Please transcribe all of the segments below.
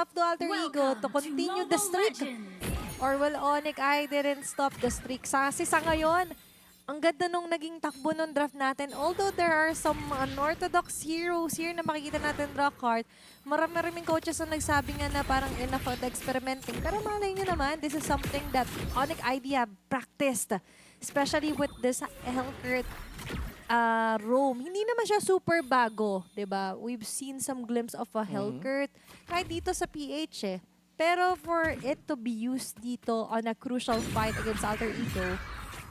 up to Alter Ego to continue the streak. Or will ONIC I didn't stop the streak. Kasi sa ngayon, ang ganda nung naging takbo nung draft natin. Although there are some unorthodox heroes here na makikita natin draw card, maraming coaches na nagsabi nga na parang enough of the experimenting. Pero malay nyo naman, this is something that ONIC ID have practiced. Especially with this Hellcurt roam. Hindi naman siya super bago, diba? We've seen some glimpse of a Hellcurt kahit dito sa PH eh. Pero for it to be used dito on a crucial fight against Alter Ego,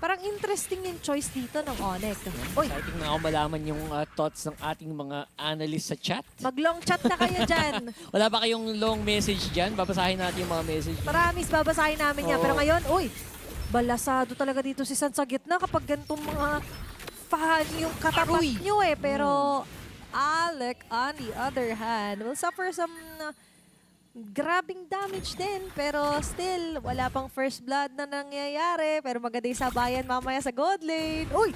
parang interesting yung choice dito ng ONIC. Uy! Exciting na ako malaman yung thoughts ng ating mga analyst sa chat. Mag-long chat na kayo dyan. Wala ba kayong long message dyan? Babasahin natin yung mga message. Promise, babasahin namin yan. Pero ngayon, uy, balasado talaga dito si San sa gitna kapag ganitong mga fan yung katapat nyo eh. Pero Alec, on the other hand, will suffer some grabing damage din, pero still, wala pang first blood na nangyayari. Pero maganda yung sabayan mamaya sa god lane. Uy!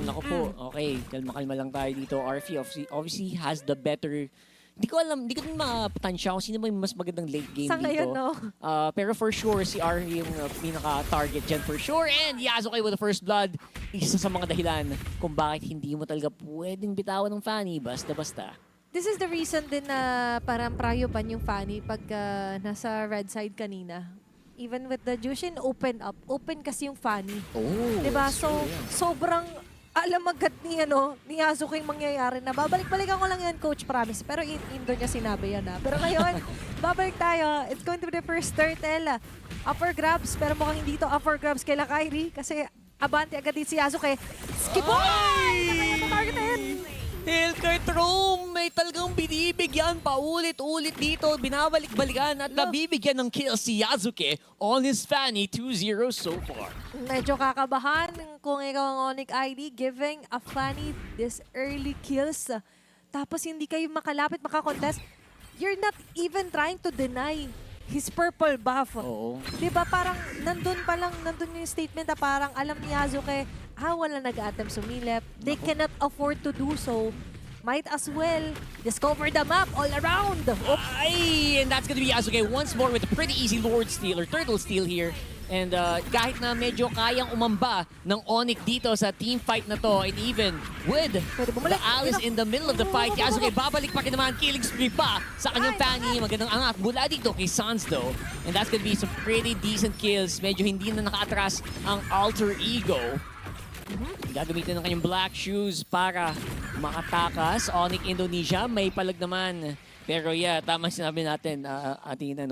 Naku po. Okay, kalma-kalma lang tayo dito. RF obviously has the better... Hindi ko alam, hindi ko din mapatansya kung sino ba yung mas magandang late game sa dito. ngayon, no? Pero for sure, si R yung pinaka-target dyan for sure. And Yasuke with the first blood, isa sa mga dahilan kung bakit hindi mo talaga pwedeng bitawan ng Fanny basta-basta. This is the reason din na parang prayo pa yung Fanny pag nasa red side kanina. Even with the Jushin, open up. Open kasi yung Fanny. Oh, diba? So, sobrang alam agad ni Yasuke yung mangyayari na babalik-balikan ko lang yan, coach, promise. Pero Indo niya sinabi yan na. Pero ngayon, babalik tayo. It's going to be the first turtle. Upper grabs, pero mukhang hindi to upper grabs kay Kyrie kasi abante agad din si Yasuke. Skip on! Targetin! Hellcurt roam, may talagang binibigyan paulit-ulit dito, binabalik-balikan at nabibigyan ng kill si Yasuke on his Fanny 2-0 so far. Medyo kakabahan kung ikaw ang ONIC ID giving a Fanny this early kills. Tapos hindi kayo makalapit, makakontest. You're not even trying to deny his purple buff. Oo. Diba parang nandun yung statement na parang alam ni Yasuke, wala nag-attempt sumilip. They cannot afford to do so. Might as well discover the map all around. Ay, and that's gonna be Yasuke once more with a pretty easy Lord Steal or Turtle Steal here. And kahit na medyo kayang umamba ng ONIC dito sa team fight na to, and even with the Alice in the middle of the fight, Yasuke babalik pa rin naman, killing spree pa sa kanyang Fanny. Magandang angat mula dito kay Sans though. And that's gonna be some pretty decent kills. Medyo hindi na nakaatras ang Alter Ego. Gagamitin ng kanyang black shoes para makatakas. ONIC Indonesia, may palag naman. Pero yeah, tama sinabi natin,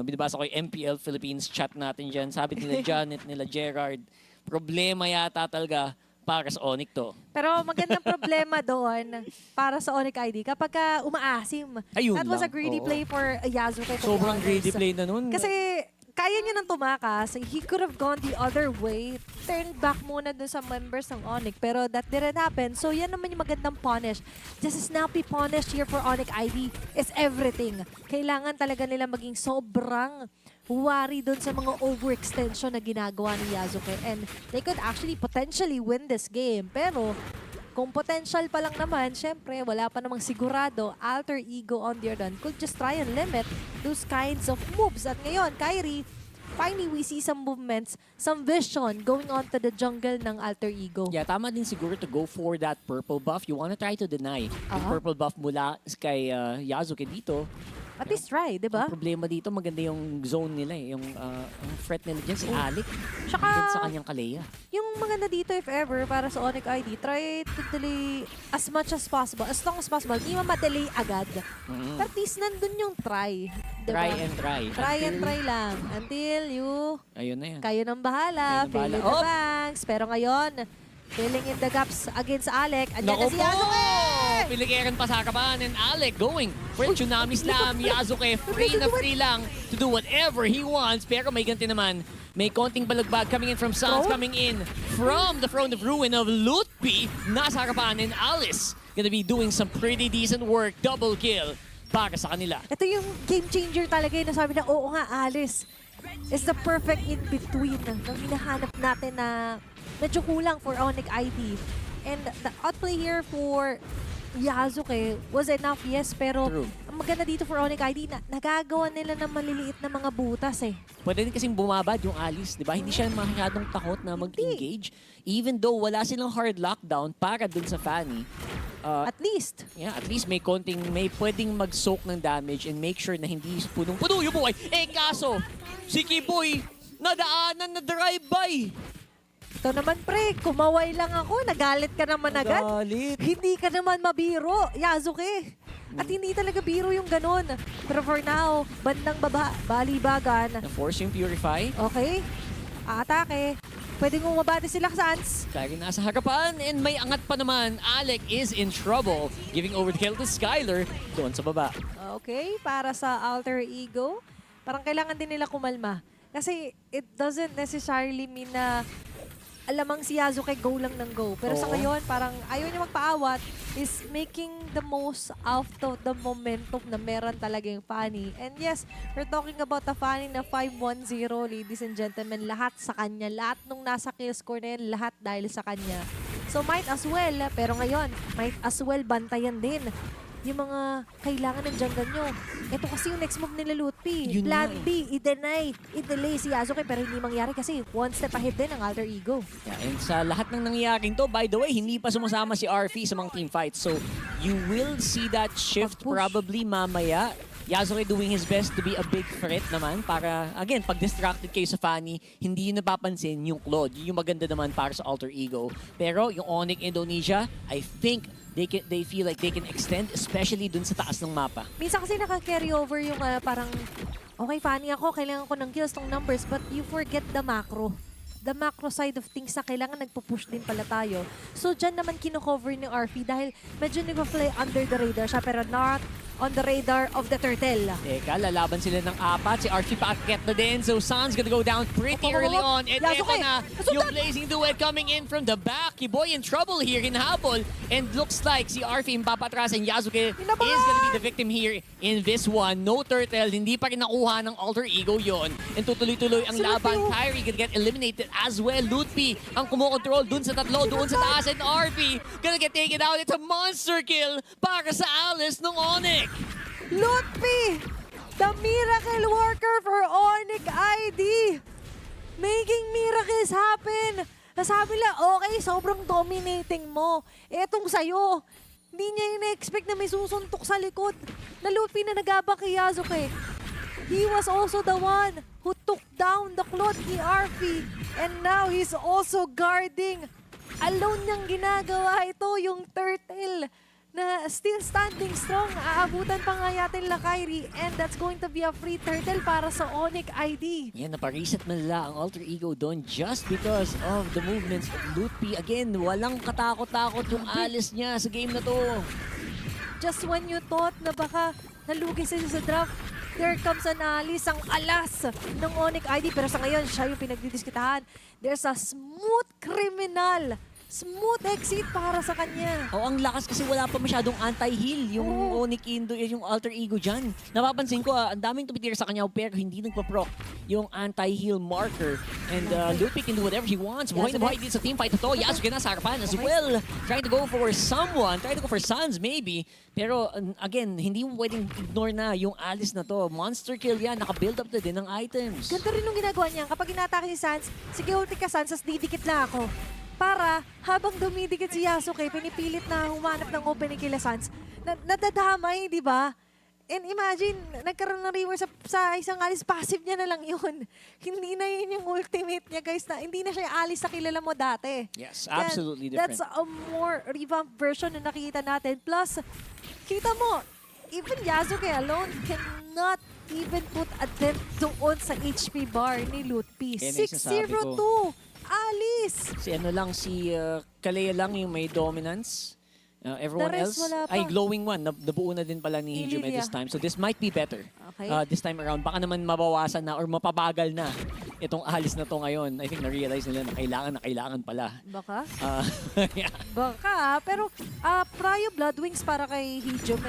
binabasa ko yung MPL Philippines chat natin dyan. Sabi nila Janet, nila Gerard, problema yata talaga para sa ONIC to. Pero magandang problema doon para sa ONIC ID kapag umaasim. Ayun That was a lang, greedy play for Yasuke. Sobrang greedy play na nun. Kasi kaya niya nang tumakas. He could have gone the other way. Turned back muna dun sa members ng ONIC. Pero that didn't happen. So yan naman yung magandang punish. Just a snappy punish here for ONIC ID is everything. Kailangan talaga nila maging sobrang wary dun sa mga overextension na ginagawa ni Yasuke. And they could actually potentially win this game. Pero kung potential pa lang naman, syempre, wala pa namang sigurado. Alter Ego on the other hand could just try and limit those kinds of moves. At ngayon, Kyrie, finally we see some movements, some vision going on to the jungle ng Alter Ego. Yeah, tama din siguro to go for that purple buff. You wanna try to deny yung purple buff mula kay Yasuke dito. At least try, di ba? Ang problema dito, maganda yung zone nila eh. Yung threat nila dyan, si Alec. Tsaka, Dun sa kanyang Kalea. yung maganda dito, if ever, para sa ONIC ID, try to delay as much as possible, as long as possible. Hindi ma-delay agad. At least nandun yung try. Diba? Try and try. Try and try lang. Until you... Ayun na yan. Kayo nang bahala. Kayo Fill nang in bahala. the banks. Pero ngayon, filling in the gaps against Alec. Andiyan na Naku si po! Yasuke! Piligiran pa sa harapan and Alec going for Tsunami Slam. Yasuke free na free lang to do whatever he wants. Pero may ganti naman. May konting balagbag coming in from Sans, coming in from the Throne of Ruin of Lutpi. Nasa harapan and Alice gonna be doing some pretty decent work. Double kill para sa kanila. Ito yung game changer talaga yung nasabi na, oo nga, Alice is the perfect in-between na hinahanap natin na medyo kulang for ONIC ID. And the outplay here for Yasuke was enough, yes, pero True. ang maganda dito for ONIC ID, nagagawa nila ng maliliit na mga butas eh. Pwede din kasing bumabad yung Alice, di ba? Hindi siya masyadong takot na mag-engage. Even though wala silang hard lockdown para dun sa Fanny. At least. Yeah, at least may pwedeng mag-soak ng damage and make sure na hindi punong-puno yung buhay. Eh kaso, si Kiboy, nadaanan na drive-by. Ito naman pre, kumaway lang ako, nagalit ka naman agad. Galit. Hindi ka naman mabiro, Yasuke. At hindi talaga biro yung ganun. Pero for now, bandang baba, balibagan. Na-force yung Purify. Okay, atake. Pwede mong mabati sila Sans. Kaya nasa harapan and may angat pa naman. Alec is in trouble. Giving over the kill to Skyler doon sa baba. Okay, para sa alter ego, parang kailangan din nila kumalma. Kasi it doesn't necessarily mean na alamang si Yasuke go lang ng go. Pero sa Oo. ngayon, parang ayaw niya magpaawat is making the most out of the momentum na meron talaga yung Fanny. And yes, we're talking about the Fanny na 5-1-0, ladies and gentlemen. Lahat sa kanya. Lahat nung nasa kill score na yan, lahat dahil sa kanya. So might as well, pero ngayon, might as well bantayan din yung mga kailangan ng jungle nyo. Ito kasi yung next move nila Lutpi. Yun Plan nga eh. B, i-deny, i-delay si Yasuke pero hindi mangyari kasi one step ahead din ang alter ego. Yeah, and sa lahat ng nangyayaring to, by the way, hindi pa sumasama si RV sa mga team fights. So, you will see that shift Pag-push. probably mamaya. Yasuke doing his best to be a big threat naman para, again, pag distracted kayo sa Fanny, hindi yun napapansin yung Claude. Yun yung maganda naman para sa alter ego. Pero yung ONIC Indonesia, I think they feel like they can extend, especially dun sa taas ng mapa. Minsan kasi naka-carry over yung parang, okay, Fanny ako, kailangan ko ng kills, tong numbers, but you forget the macro. The macro side of things na kailangan nagpo-push din pala tayo. So, dyan naman kino-cover ni RP dahil medyo nag-fly under the radar siya pero not on the radar of the turtle. Teka, lalaban sila ng apat. Si RP paakyat na din. So, San's gonna go down pretty early on. And eto Yasuke! na, yung blazing duet coming in from the back. Kiboy in trouble here, hinahabol. And looks like si RP papatras and Yasuke is gonna be the victim here in this one. No turtle, hindi pa rin nakuha ng alter ego yon. And tutuloy-tuloy ang laban. Kyrie gonna get eliminated as well. Lutpi ang kumokontrol dun sa tatlo, doon sa taas. And RP gonna get taken out. It's a monster kill para sa Alice ng ONIC. Lutpi! The miracle worker for ONIC ID! Making miracles happen! Nasabi nila, okay, sobrang dominating mo. Etong sa'yo, hindi niya ina-expect na may susuntok sa likod. Na Lutpi na nagabak kay Yasuke. He was also the one who took down the Claude ERP. And now he's also guarding. Alone niyang ginagawa ito, yung turtle na still standing strong. Aabutan pa nga yatin la Kyrie and that's going to be a free turtle para sa ONIC ID. Yan, napareset man nila ang alter ego doon just because of the movements of Lutpi. Again, walang katakot-takot yung Alice niya sa game na to. Just when you thought na baka nalugi sila sa draft, there comes an Alice, ang alas ng ONIC ID. Pero sa ngayon, siya yung pinagdidiskitahan. There's a smooth criminal. Smooth exit para sa kanya. Oh, ang lakas kasi wala pa masyadong anti-heal yung ONIC Indo, yung alter ego dyan. Napapansin ko, ang daming tumitira sa kanya pero hindi nagpa-proc yung anti-heal marker. And Lutpi can do whatever he wants. Buhay na buhay dito sa teamfight na to. Yasuke na sa harapan as well. Trying to go for someone. Trying to go for Sans maybe. Pero again, hindi mo pwedeng ignore na yung Alice na to. Monster kill yan. Naka-build up na din ng items. Ganito rin yung ginagawa niya. Kapag inatake si Sans, sige ulti ka Sans, as didikit lang ako. Para habang dumidikit si Yasuke, pinipilit na humanap ng opening kila Sans, nadadamay, di ba? And imagine, nagkaroon ng rework sa isang Alice, passive niya na lang yun. Hindi na yun yung ultimate niya, guys. Hindi na siya Alice sa kilala mo dati. Yes, absolutely different. That's a more revamped version na nakikita natin. Plus, kita mo, even Yasuke alone cannot even put a dent doon sa HP bar ni Lutpi. Yan ang sinasabi ko. 6-0-2. Alice! Si ano lang, si Kalea lang yung may dominance. Everyone The rest, else, wala pa. ay glowing one. Nabuo na din pala ni Hijum Ilya. this time. So this might be better. Okay. This time around. Baka naman mabawasan na or mapabagal na itong Alice na to ngayon. I think na-realize nila na kailangan pala. Baka? Yeah. Baka. Pero Pryo Blood Wings para kay Hijum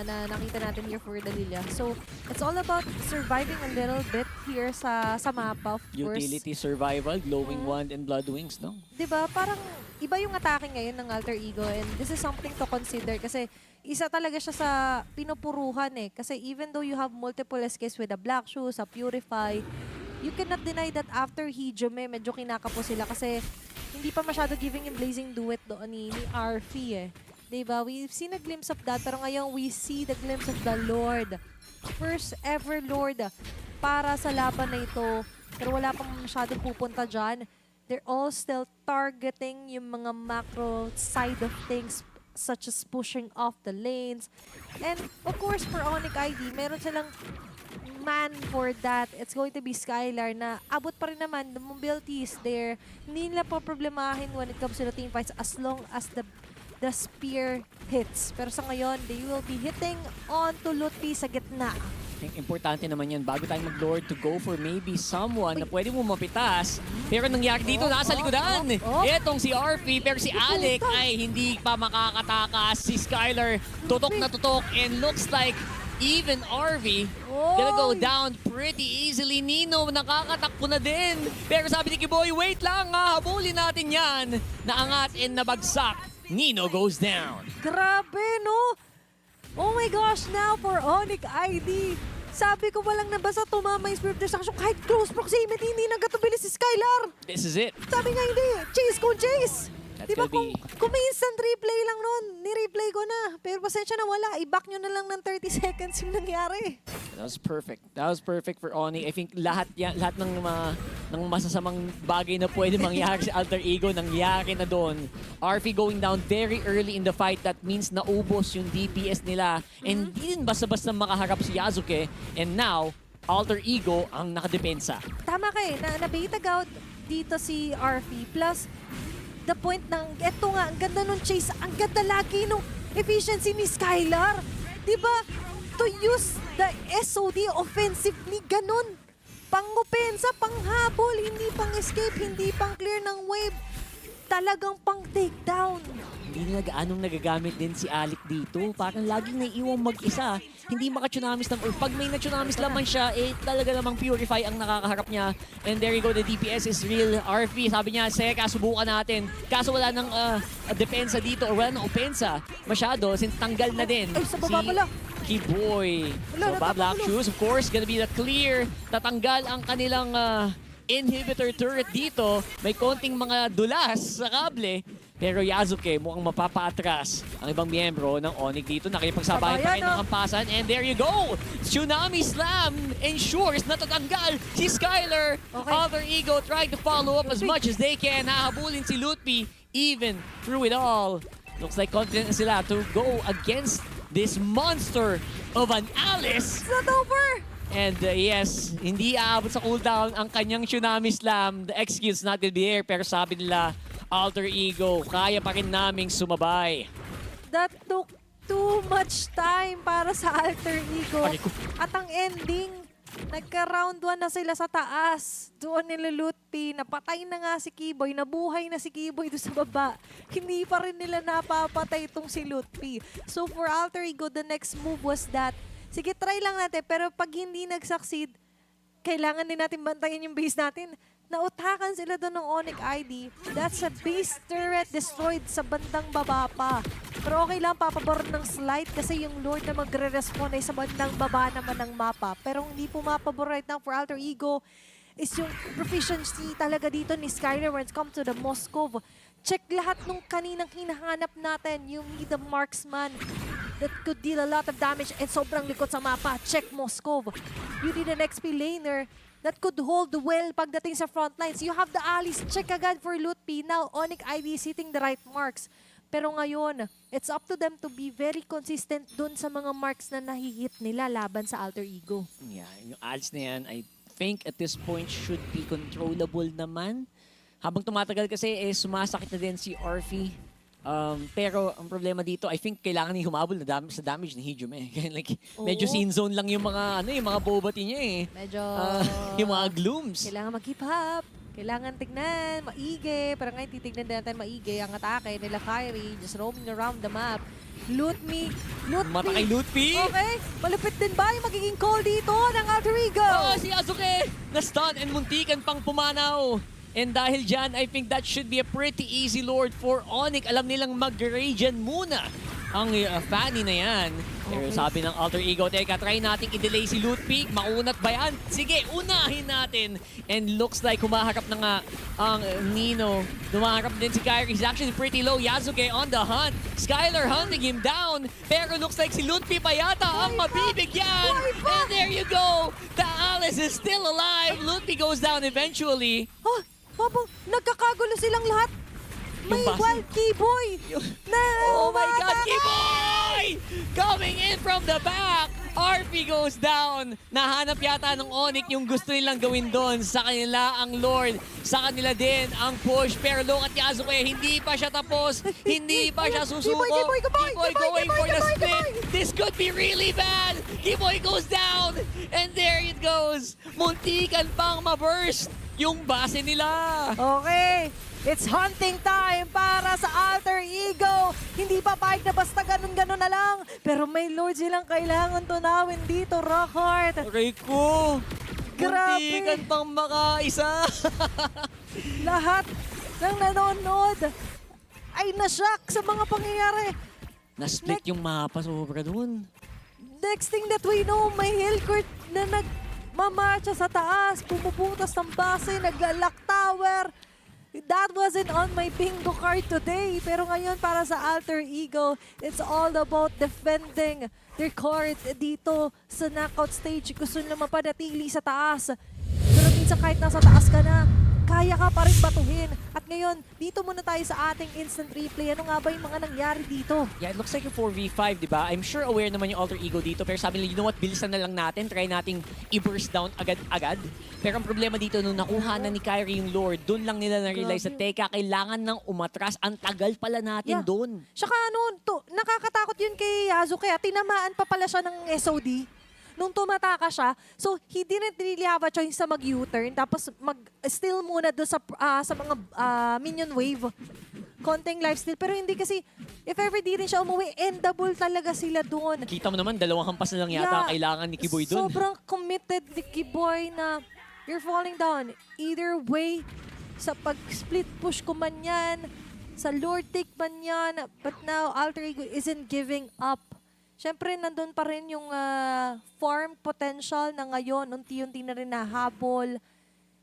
na nakita natin here for Dalila. So, it's all about surviving a little bit. here sa mapa, of course. Utility survival, glowing wand and blood wings, no? Diba? Parang iba yung atake ngayon ng Alter Ego and this is something to consider kasi isa talaga siya sa pinupuruhan eh. Kasi even though you have multiple escapes with the Black Shoes, sa Purify, you cannot deny that after Hijome, medyo kinakapo sila kasi hindi pa masyado giving yung Blazing Duet doon ni Arfi eh. Diba? We've seen a glimpse of that, pero ngayon we see the glimpse of the Lord. First ever Lord para sa laban na ito. Pero wala pang masyadong pupunta dyan. They're all still targeting yung mga macro side of things such as pushing off the lanes. And of course, for ONIC ID, meron silang man for that. It's going to be Skylar na abot pa rin naman. The mobility is there. Hindi nila pa problemahin when it comes to the team fights as long as the spear hits. Pero sa ngayon, they will be hitting onto Lutfi sa gitna. I think importante naman yan bago tayo mag-lord to go for maybe someone na pwede mo mapitas. Pero nangyari dito, nasa likodan. Etong si Arfi, pero si Alec ay hindi pa makakatakas. Si Skylar, tutok na tutok. And looks like even Arvi gonna go down pretty easily. Nino, nakakatakbo na din. Pero sabi ni Kiboy, wait lang, habulin natin yan. Naangat and nabagsak. Nino goes down. Grabe, no? Oh my gosh, now for ONIC ID. Sabi ko walang nabasa tumama yung Spirit of Destruction kahit close proximity, hindi nagkatubili si Skylar. This is it. Sabi nga hindi, chase kung chase. That's Diba gonna be... kung may instant replay lang nun, ni-replay ko na. Pero pasensya na wala, i-back nyo na lang ng 30 seconds yung nangyari. That was perfect. That was perfect for Oni. I think lahat ng masasamang bagay na pwede mangyari sa Alter Ego nangyari na doon. Arfi going down very early in the fight. That means naubos yung DPS nila. And di din basta-basta makaharap si Yasuke. And now, Alter Ego ang nakadepensa. Tama kayo, nabitag out dito si Arfi. Plus, the point ng, eto nga, ang ganda nung chase, ang ganda lagi nung efficiency ni Skylar. Diba? To use the SOD offensively, ganun. Pang-opensa, pang-habol, hindi pang-escape, hindi pang-clear ng wave. Talagang pang-takedown. Hindi nila gaanong nagagamit din si Alec dito. Parang laging naiiwang mag-isa. Hindi maka-tsunamis lang. Or pag may na-tsunamis laman siya, eh talaga namang Purify ang nakakaharap niya. And there you go, the DPS is real. RP, sabi niya, Seka, subukan natin. Kaso wala nang depensa dito or wala nang opensa masyado since tanggal na din. Ay, sa baba pala. Kiboy. So, Black Shoes, of course, gonna be the clear. Tatanggal ang kanilang inhibitor turret dito. May konting mga dulas sa kable. Pero Yasuke mukhang mapapatras ang ibang miyembro ng ONIC dito. Nakipagsabayan pa rin ng kampasan. And there you go! Tsunami Slam ensures na tatanggal si Skylar. Okay. Alter Ego trying to follow up as much as they can. Hahabulin si Lutfi even through it all. Looks like confident na sila to go against this monster of an Alice. It's not over! And yes, hindi aabot sa cooldown ang kanyang Tsunami Slam. The execute's not gonna be here. Pero sabi nila, Alter Ego, kaya pa rin naming sumabay. That took too much time para sa Alter Ego. Aray ko. At ang ending, nagka-round 1 na sila sa taas. Doon nila Lutfi, napatay na nga si Kiboy, nabuhay na si Kiboy doon sa baba. Hindi pa rin nila napapatay itong si Lutfi. So for Alter Ego, the next move was that, sige, try lang natin, pero pag hindi nag-succeed, kailangan din natin bantayan yung base natin. Nautakan sila doon ng ONIC ID. That's a base turret destroyed sa bandang baba pa. Pero okay lang, papabor ng slide kasi yung Lord na magre-respond ay sa bandang baba naman ng mapa. Pero hindi pumapabor right now for Alter Ego is yung proficiency talaga dito ni Skylar when it comes to the Moskov. Check lahat nung kaninang hinahanap natin. You need the marksman that could deal a lot of damage and sobrang likod sa mapa. Check Moskov. You need an XP laner that could hold well pagdating sa front lines. You have the allies. Check agad for Lutfi. Now, ONIC ID is hitting the right marks. Pero ngayon, it's up to them to be very consistent dun sa mga marks na nahihit nila laban sa Alter Ego. Yeah, yung ads na yan, I think at this point should be controllable naman. Habang tumatagal kasi, sumasakit na din si Arfi. Pero ang problema dito, I think kailangan niya humabol na sa damage ni Hijome. Like, medyo scene zone lang yung mga, yung mga bobati niya eh. Medyo... yung mga glooms. Kailangan mag-keep up. Kailangan tignan, maigi. Pero ngayon titignan din natin maigi ang atake nila Kyrie. Just roaming around the map. Loot me. Mata kay Lutfi. Okay, malupit din ba yung magiging call dito ng Alter Ego? Oh, si Azuke na-stun and muntikan pang pumanaw. And dahil dyan, I think that should be a pretty easy lord for ONIC. Alam nilang mag-regen muna ang Fanny na yan. Pero Okay. sabi ng Alter Ego, teka, try nating i-delay si Lutfi. Maunat ba yan? Sige, unahin natin. And looks like humaharap na nga ang Nino. Humaharap din si Kyrie. He's actually pretty low. Yasuke on the hunt. Skylar hunting him down. Pero looks like si Lutfi pa yata ang mabibigyan. And there you go. The Alice is still alive. Lutfi goes down eventually. Oh, habang nagkakagulo silang lahat. May Yung wild keyboy na Oh my God, umatake! Kiboy! Coming in from the back. RP goes down. Nahanap yata ng ONIC yung gusto nilang gawin doon. Sa kanila ang Lord. Sa kanila din ang push. Pero look at Yasuke, hindi pa siya tapos. Hindi pa siya susuko. Kiboy going for the split. Kiboy! This could be really bad. Kiboy goes down. And there it goes. Muntikan pang ma-burst yung base nila. Okay, it's hunting time para sa Alter Ego. Hindi pa pahig na basta ganun-ganun na lang. Pero may Lord silang kailangan tunawin dito, Rockhart. Aray ko. Grabe. Muntikan pang makaisa. Lahat ng nanonood ay na-shock sa mga pangyayari. Na-split yung mapa sobra dun. Next thing that we know, may Hillcourt na nagmamarcha sa taas, pumuputas ng base, nag-lock tower. That wasn't on my bingo card today. Pero ngayon para sa Alter Ego, it's all about defending their court dito sa knockout stage. Gusto nila mapanatili sa taas. Pero minsan kahit nasa taas ka na, kaya ka pa rin batuhin. At ngayon, dito muna tayo sa ating instant replay. Ano nga ba yung mga nangyari dito? Yeah, it looks like a 4v5, di ba? I'm sure aware naman yung Alter Ego dito. Pero sabi nila, you know what, bilisan na lang natin. Try nating i-burst down agad-agad. Pero ang problema dito, nung nakuha na ni Kyrie yung Lord, doon lang nila na-realize na, teka, kailangan nang umatras. Ang tagal pala natin doon. Tsaka ano, nakakatakot yun kay Yasuke. Tinamaan pa pala siya ng SOD. Nung tumataka siya, so he didn't really have a choice sa mag-U-turn. Tapos mag-steal muna doon sa mga minion wave. Konting lifesteal. Pero hindi kasi, if ever di rin siya umuwi, endable talaga sila doon. Kita mo naman, dalawang hampas na lang yata kailangan ni Kiboy doon. Sobrang committed ni Kiboy na you're falling down. Either way, sa pag-split push ko man yan, sa Lord take man yan, but now Alter Ego isn't giving up. Siyempre, nandun pa rin yung farm potential na ngayon, unti-unti na rin nahabol.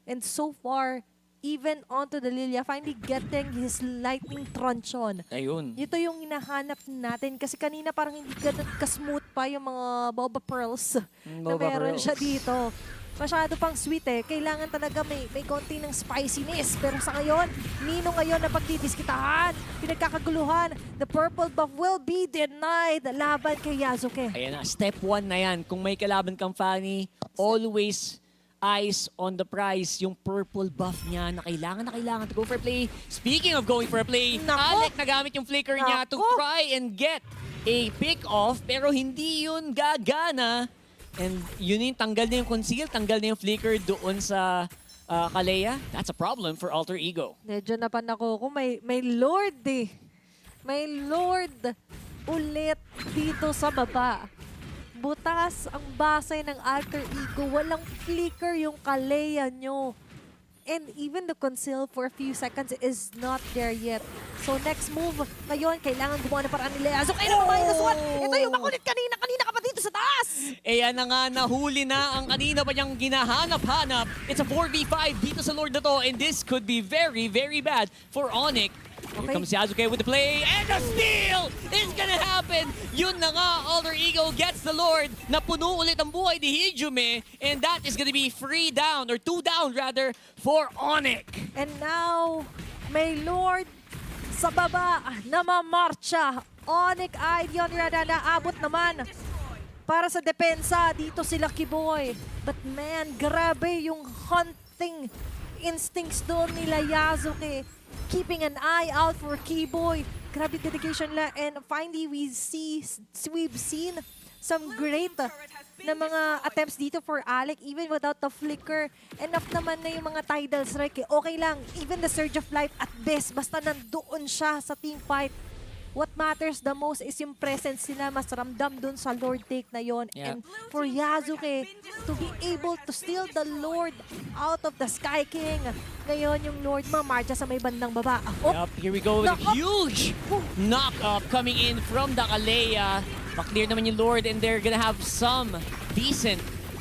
And so far, even onto the Lilia, finally getting his lightning truncheon. Ayun. Ito yung hinahanap natin kasi kanina parang hindi ganun ka-smooth pa yung mga Boba Pearls na Boba meron Pearls. siya dito. Masyado pang sweet eh. Kailangan talaga may konti ng spiciness. Pero sa ngayon, Nino ngayon na pagdidiskitahan, pinagkakaguluhan, the purple buff will be denied laban kay Yasuke. Ayan na, step 1 na yan. Kung may kalaban kang Fanny, always eyes on the prize. Yung purple buff niya na kailangan to go for a play. Speaking of going for a play, Nako! Alec nagamit yung flicker niya to Nako! try and get a pick-off, pero hindi yun gagana. And yun yung tanggal na yung conceal, tanggal na yung flicker doon sa Kalea. That's a problem for Alter Ego. Medyo napan ako kung may Lord eh. May Lord ulit dito sa baba. Butas ang base ng Alter Ego. Walang flicker yung Kalea nyo. And even the conceal for a few seconds is not there yet. So next move, ngayon, kailangan gumawa ng paraan nila. So kaya naman -1. Ito yung makulit kanina ka pa dito sa taas. Eh yan na nga, nahuli na ang kanina pa niyang ginahanap-hanap. It's a 4v5 dito sa Lord na to, and this could be very, very bad for ONIC. Here comes Yasuke with the play, and the steal is gonna happen! Yun na nga, Alter Ego gets the Lord. Napuno ulit ang buhay ni Hijume, and that is gonna be 3 down, or 2 down rather, for ONIC. And now, may Lord sa baba na mamarcha. ONIC ay yun naabot naman para sa depensa. Dito sila Kiboy. But man, grabe yung hunting instincts doon nila Yasuke. Keeping an eye out for Kiboy. Grabe dedication nila. And finally, we've seen some great na mga attempts dito for Alec, even without the flicker. Enough naman na yung mga tidal strike. Okay lang, even the surge of life at best, basta nandoon siya sa team fight. What matters the most is yung presence nila, mas ramdam dun sa Lord take na yon. Yeah. And for Yasuke to be able to steal the Lord out of the Sky King. Ngayon yung Lord mamarcha sa may bandang baba. Oh, Yep, here we go with a Knock up. huge knock-up coming in from the Kalea. Maklear naman yung Lord and they're gonna have some decent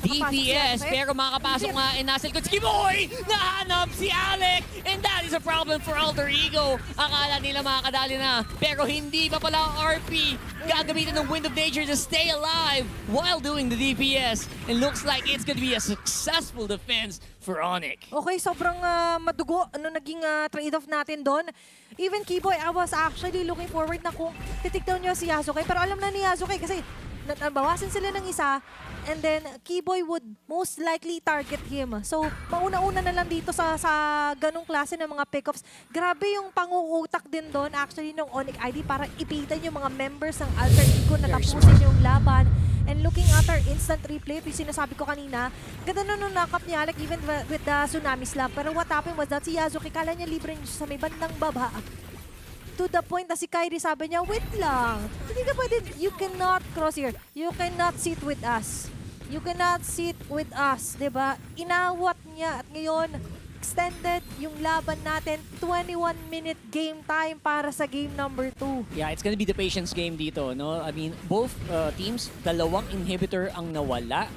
DPS. Makapasok Pero makakapasok nga and nasa likod si Kiboy! Nahanap si Alec! And that is a problem for Alter Ego. Akala nila makakadali na. Pero hindi pa pala ang RP. Gagamitin ng Wind of Nature to stay alive while doing the DPS. And looks like it's gonna be a successful defense for ONIC. okay, sobrang madugo. Ano naging trade-off natin doon? Even Kiboy, I was actually looking forward na kung titikdown niyo si Yasuke. Pero alam na ni Yasuke kasi nabawasan sila ng isa. And then, Kiboy would most likely target him. So, mauna-una na lang dito sa ganong klase ng mga pickups. Grabe yung panguutak din doon actually ng ONIC ID para ipitan yung mga members ng Alter Ego na Very tapusin yung laban. And looking at our instant replay, yung sinasabi ko kanina, ganda na nung knock-up niya, like even with the Tsunami Slap. Pero what happened was that si Yasuke, kala niya libre niya sa may bandang baba. To the point na si Kyrie sabi niya, wait lang, hindi ka pwede, you cannot cross here. You cannot sit with us. You cannot sit with us, diba? Inawat niya at ngayon, extended yung laban natin. 21-minute game time para sa game number 2. Yeah, it's gonna be the patience game dito, no? I mean, both teams, dalawang inhibitor ang nawala.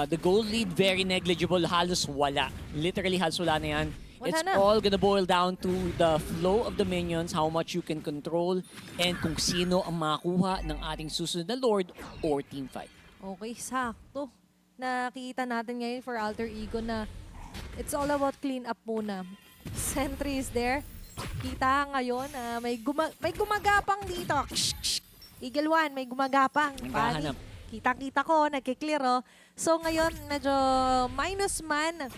The goal lead, very negligible, halos wala. Literally, halos wala na yan. Wala It's na. all gonna boil down to the flow of the minions, how much you can control, and kung sino ang makakuha ng ating susunod na Lord or team fight. Okay, sakto. Nakita natin ngayon for Alter Ego na it's all about clean up muna. Sentry is there. Kita ngayon, may gumagapang dito. Eagle 1, may gumagapang. Naghahanap. Kita-kita ko, nagkiklear oh. So ngayon, medyo minus man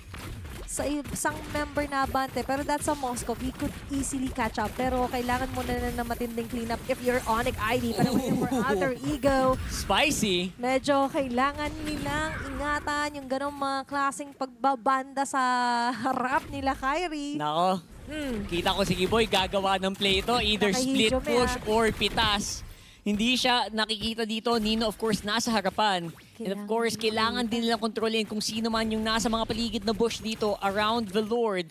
sa isang member na abante. Pero that's a Moscow. He could easily catch up. Pero kailangan mo na matinding cleanup if you're ONIC ID. Pero when you're Alter Ego, Spicy! medyo kailangan nilang ingatan yung ganong mga klaseng pagbabanda sa harap nila, Kyrie. Nako, kita ko si Kiboy gagawa ng play ito. Either split Nakahijom push eh, or pitas. Hindi siya nakikita dito. Nino, of course, nasa harapan. And of course, kailangan din nilang kontrolin kung sino man yung nasa mga paligid na bush dito around the Lord.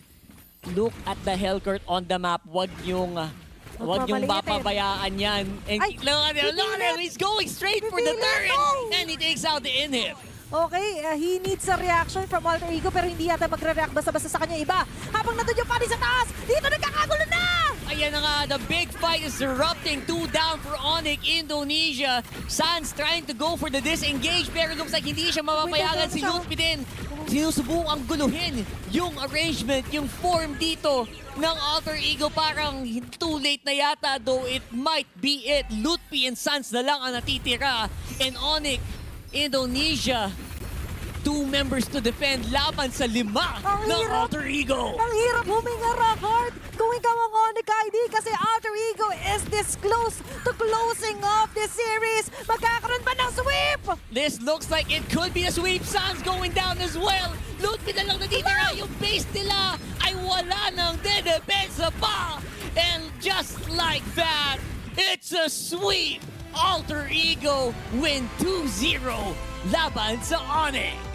Look at the Hellcourt on the map. Wag yung Magpapaligitin. mapapabayaan yan. And Ay, look at him, he's going straight for the Pipilit, turret. no! And he takes out the inhib. Okay, he needs a reaction from Alter Ego pero hindi yata magre-react basta-basta sa kanya iba. Habang nandun yung Fanny sa taas, dito nagkakagulo na! Ayan na nga, the big fight is erupting. 2 down for ONIC, Indonesia. Sans trying to go for the disengage pero looks like hindi siya mapapayagan. Si Lutfi din sinusubukang guluhin yung arrangement, yung form dito ng Alter Ego. Parang too late na yata, though it might be it. Lutfi and Sans na lang ang natitira. And ONIC, Indonesia, 2 members to defend laban sa 5 Ang ng hirap. Alter Ego. Ang hirap huminga, Rockard, kung ikaw ang ONIC ID kasi Alter Ego is this close to closing off this series. Magkakaroon ba ng sweep? This looks like it could be a sweep. Sans going down as well. Lutfi na lang natitira. Yung base nila ay wala nang dedepensa pa. And just like that, it's a sweep. Alter Ego win 2-0 laban sa ONIC.